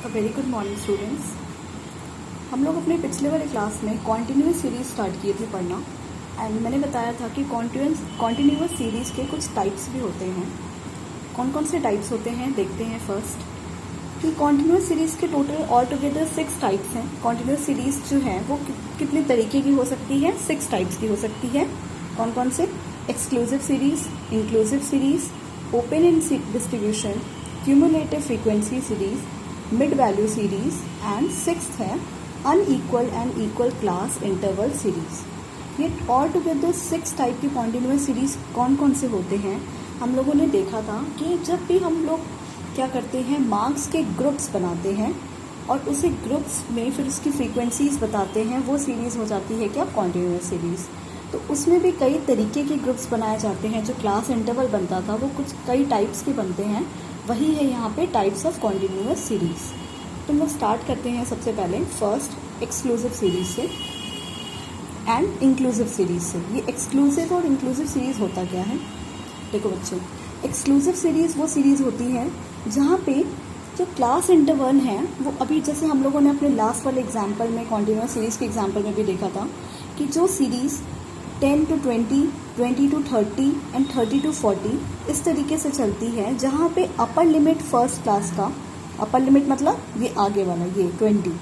Very good morning students. हम लोग अपने पिछले वाले क्लास में कॉन्टिन्यूस सीरीज स्टार्ट किए थे पढ़ना एंड मैंने बताया था कि कॉन्टिन्यूस सीरीज के कुछ टाइप्स भी होते हैं। कौन कौन से टाइप्स होते हैं देखते हैं। फर्स्ट कि कॉन्टिन्यूस सीरीज के टोटल ऑल टुगेदर 6 टाइप्स हैं। कॉन्टिन्यूस सीरीज जो है वो कितने तरीके की हो सकती है, 6 टाइप्स की हो सकती है। कौन कौन से? Exclusive series, inclusive series, open in distribution, cumulative frequency series, mid value series and sixth है unequal and equal class interval series. ये ऑल टुगेदर 6 टाइप की कॉन्टिन्यूस सीरीज कौन कौन से होते हैं हम लोगों ने देखा था कि जब भी हम लोग क्या करते हैं, मार्क्स के ग्रुप्स बनाते हैं और उसी ग्रुप्स में फिर उसकी फ्रीक्वेंसीज बताते हैं, वो सीरीज़ हो जाती है क्या, कॉन्टिन्यूस सीरीज़। तो उसमें भी कई तरीके के ग्रुप्स बनाए जाते हैं। जो क्लास इंटरवल बनता था वो कुछ कई टाइप्स के बनते हैं, वही है यहाँ पे टाइप्स ऑफ कॉन्टिन्यूस सीरीज। तो हम लोग स्टार्ट करते हैं सबसे पहले फर्स्ट एक्सक्लूसिव सीरीज से एंड इंक्लूसिव सीरीज से। ये एक्सक्लूसिव और इंक्लूसिव सीरीज होता क्या है, देखो बच्चों। एक्सक्लूसिव सीरीज वो सीरीज होती है जहाँ पे जो क्लास इंटरवल है वो अभी जैसे हम लोगों ने अपने लास्ट वाले एग्जाम्पल में कॉन्टिन्यूस सीरीज के एग्जाम्पल में भी देखा था कि जो series 10 to 20, 20 to 30 and 30 to 40 इस तरीके से चलती है, जहाँ पे अपर लिमिट फर्स्ट क्लास का, अपर लिमिट मतलब ये आगे वाला ये 20,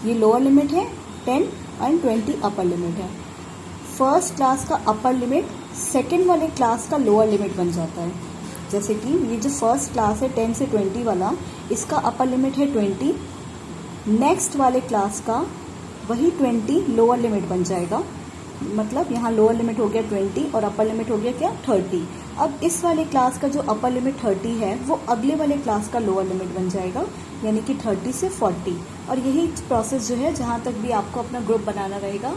ये लोअर लिमिट है 10 एंड 20 अपर लिमिट है। फर्स्ट क्लास का अपर लिमिट सेकेंड वाले क्लास का लोअर लिमिट बन जाता है। जैसे कि ये जो फर्स्ट क्लास है 10 से 20 वाला, इसका अपर लिमिट है 20, नेक्स्ट वाले क्लास का वही 20 लोअर लिमिट बन जाएगा। मतलब यहाँ लोअर लिमिट हो गया 20 और अपर लिमिट हो गया क्या, 30। अब इस वाले क्लास का जो अपर लिमिट 30 है वो अगले वाले क्लास का लोअर लिमिट बन जाएगा, यानी कि 30 से 40। और यही प्रोसेस जो है, जहाँ तक भी आपको अपना ग्रुप बनाना रहेगा,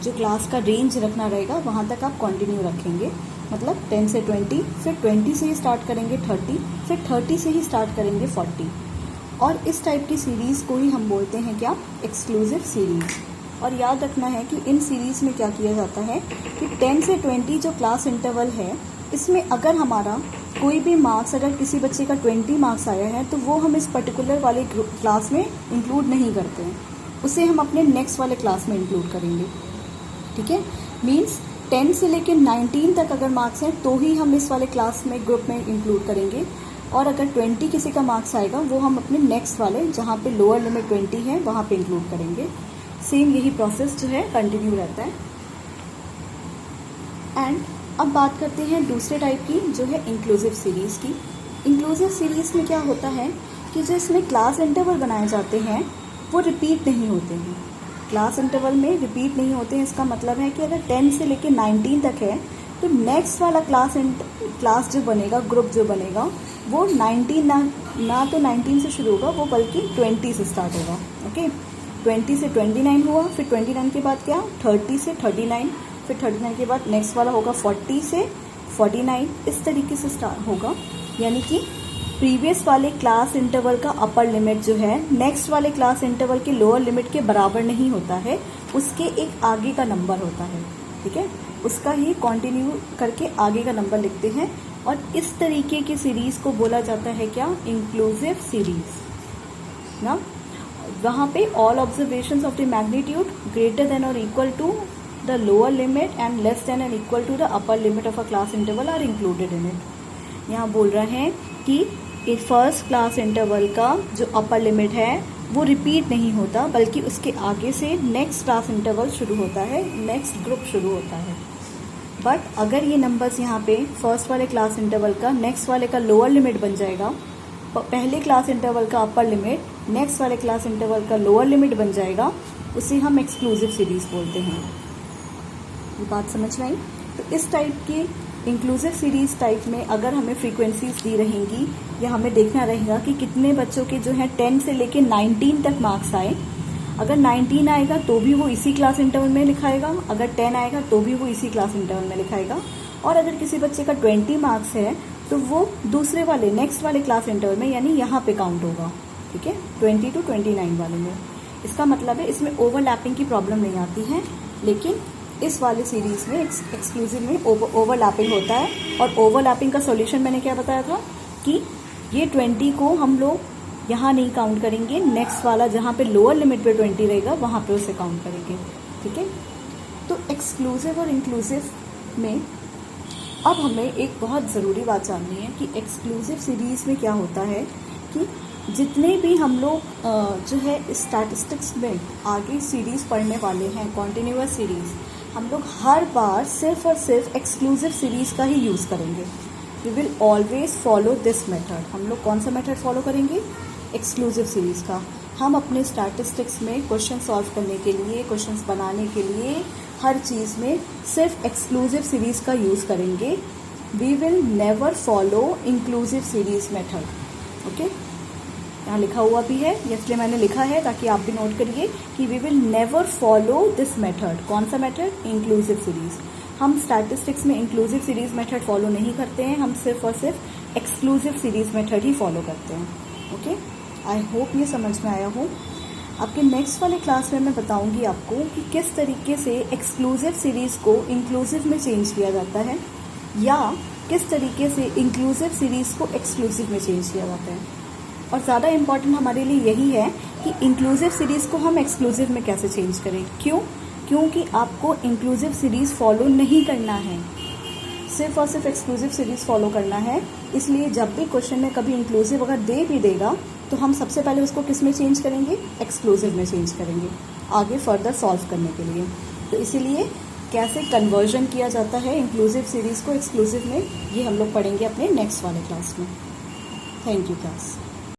जो क्लास का रेंज रखना रहेगा, वहाँ तक आप कंटिन्यू रखेंगे। मतलब 10 से 20, फिर 20 से ही स्टार्ट करेंगे 30, फिर 30 से ही स्टार्ट करेंगे 40। और इस टाइप की सीरीज़ को ही हम बोलते हैं क्या, एक्सक्लूसिव सीरीज़। और याद रखना है कि इन सीरीज़ में क्या किया जाता है कि 10 से 20 जो क्लास इंटरवल है, इसमें अगर हमारा कोई भी मार्क्स, अगर किसी बच्चे का 20 मार्क्स आया है तो वो हम इस पर्टिकुलर वाले क्लास में इंक्लूड नहीं करते हैं, उसे हम अपने नेक्स्ट वाले क्लास में इंक्लूड करेंगे। ठीक है, मीन्स 10 से लेकर 19 तक अगर मार्क्स हैं तो ही हम इस वाले क्लास में ग्रुप में इंक्लूड करेंगे, और अगर 20 किसी का मार्क्स आएगा वो हम अपने नेक्स्ट वाले, जहाँ पे लोअर लिमिट 20 है, वहाँ पे इंक्लूड करेंगे। सेम यही प्रोसेस जो है कंटिन्यू रहता है। एंड अब बात करते हैं दूसरे टाइप की, जो है इंक्लूसिव सीरीज़ की। इंक्लूसिव सीरीज़ में क्या होता है कि जो इसमें क्लास इंटरवल बनाए जाते हैं वो रिपीट नहीं होते हैं। क्लास इंटरवल में रिपीट नहीं होते हैं, इसका मतलब है कि अगर 10 से लेकर 19 तक है तो नेक्स्ट वाला क्लास जो बनेगा, ग्रुप जो बनेगा, वो 19 ना तो 19 से शुरू होगा, वो बल्कि 20 से स्टार्ट होगा। ओके, 20 से 29 हुआ, फिर 29 के बाद क्या, 30 से 39, फिर 39 के बाद नेक्स्ट वाला होगा 40 से 49, इस तरीके से स्टार्ट होगा। यानी कि प्रीवियस वाले क्लास इंटरवल का अपर लिमिट जो है नेक्स्ट वाले क्लास इंटरवल के लोअर लिमिट के बराबर नहीं होता है, उसके एक आगे का नंबर होता है। ठीक है, उसका ही कंटिन्यू करके आगे का नंबर लिखते हैं, और इस तरीके की सीरीज़ को बोला जाता है क्या, इंक्लूसिव सीरीज ना। वहाँ पे all observations of the magnitude greater than और equal to the lower limit and less than and equal to the upper limit of a class interval are included in it. यहाँ बोल रहे हैं कि first class interval का जो upper limit है वो रिपीट नहीं होता, बल्कि उसके आगे से नेक्स्ट क्लास इंटरवल शुरू होता है, नेक्स्ट ग्रुप शुरू होता है। बट अगर ये नंबर्स यहाँ पे फर्स्ट वाले क्लास इंटरवल का नेक्स्ट वाले का लोअर लिमिट बन जाएगा, पहले क्लास इंटरवल का अपर लिमिट नेक्स्ट वाले क्लास इंटरवल का लोअर लिमिट बन जाएगा, उसे हम एक्सक्लूसिव सीरीज़ बोलते हैं। ये बात समझ में आई? तो इस टाइप की इंक्लूसिव सीरीज़ टाइप में अगर हमें फ्रीक्वेंसीज दी रहेंगी, या हमें देखना रहेगा कि कितने बच्चों के जो है 10 से लेके 19 तक मार्क्स आए, अगर 19 आएगा तो भी वो इसी क्लास इंटरवल में लिखाएगा, अगर 10 आएगा तो भी वो इसी क्लास इंटरवल में लिखाएगा, और अगर किसी बच्चे का 20 मार्क्स है तो वो दूसरे वाले नेक्स्ट वाले क्लास इंटरवल में, यानी यहाँ पे काउंट होगा। ठीक है, 20 to 29 वाले में। इसका मतलब है इसमें ओवरलैपिंग की प्रॉब्लम नहीं आती है, लेकिन इस वाले सीरीज़ में एक्सक्लूसिव में ओवरलैपिंग होता है। और ओवरलैपिंग का सॉल्यूशन मैंने क्या बताया था कि ये 20 को हम लोग यहाँ नहीं काउंट करेंगे, नेक्स्ट वाला जहाँ पे लोअर लिमिट पे 20 रहेगा वहाँ पे उसे काउंट करेंगे, ठीक है। तो एक्सक्लूसिव और इंक्लूसिव में अब हमें एक बहुत ज़रूरी बात जाननी है कि एक्सक्लूसिव सीरीज़ में क्या होता है कि जितने भी हम लोग जो है स्टैटिस्टिक्स में आगे सीरीज़ पढ़ने वाले हैं, कॉन्टिन्यूअस सीरीज़, हम लोग हर बार सिर्फ और सिर्फ एक्सक्लूसिव सीरीज़ का ही यूज़ करेंगे। We will always follow this method. हम लोग कौन सा मेथड फॉलो करेंगे? एक्सक्लूसिव सीरीज़ का। हम अपने स्टैटिस्टिक्स में क्वेश्चन सॉल्व करने के लिए, क्वेश्चंस बनाने के लिए, हर चीज़ में सिर्फ एक्सक्लूसिव सीरीज़ का यूज़ करेंगे। We will never follow inclusive series method, okay. यहाँ लिखा हुआ भी है, इसलिए मैंने लिखा है ताकि आप भी नोट करिए कि we will never follow this method. कौन सा मेथड? Inclusive series. हम स्टैटिस्टिक्स में इंक्लूसिव सीरीज़ मेथड फॉलो नहीं करते हैं, हम सिर्फ और सिर्फ एक्सक्लूसिव सीरीज़ मेथड ही फॉलो करते हैं, ओके। आई होप ये समझ में आया हो। आपके नेक्स्ट वाले क्लास में मैं बताऊंगी आपको कि किस तरीके से एक्सक्लूसिव सीरीज़ को इंक्लूसिव में चेंज किया जाता है या किस तरीके से इंक्लूसिव सीरीज़ को एक्सक्लूसिव में चेंज किया जाता है। और ज़्यादा इम्पॉर्टेंट हमारे लिए यही है कि इंक्लूसिव सीरीज़ को हम एक्सक्लूसिव में कैसे चेंज करें। क्यों? क्योंकि आपको इंक्लूसिव सीरीज़ फॉलो नहीं करना है, सिर्फ और सिर्फ एक्सक्लूसिव सीरीज़ फॉलो करना है। इसलिए जब भी क्वेश्चन में कभी इंक्लूसिव अगर दे भी देगा तो हम सबसे पहले उसको किस में चेंज करेंगे? एक्सक्लूसिव में चेंज करेंगे, आगे फर्दर सॉल्व करने के लिए। तो इसीलिए कैसे कन्वर्जन किया जाता है इंक्लूसिव सीरीज़ को एक्सक्लूसिव में, ये हम लोग पढ़ेंगे अपने नेक्स्ट वाले क्लास में। Thank you class.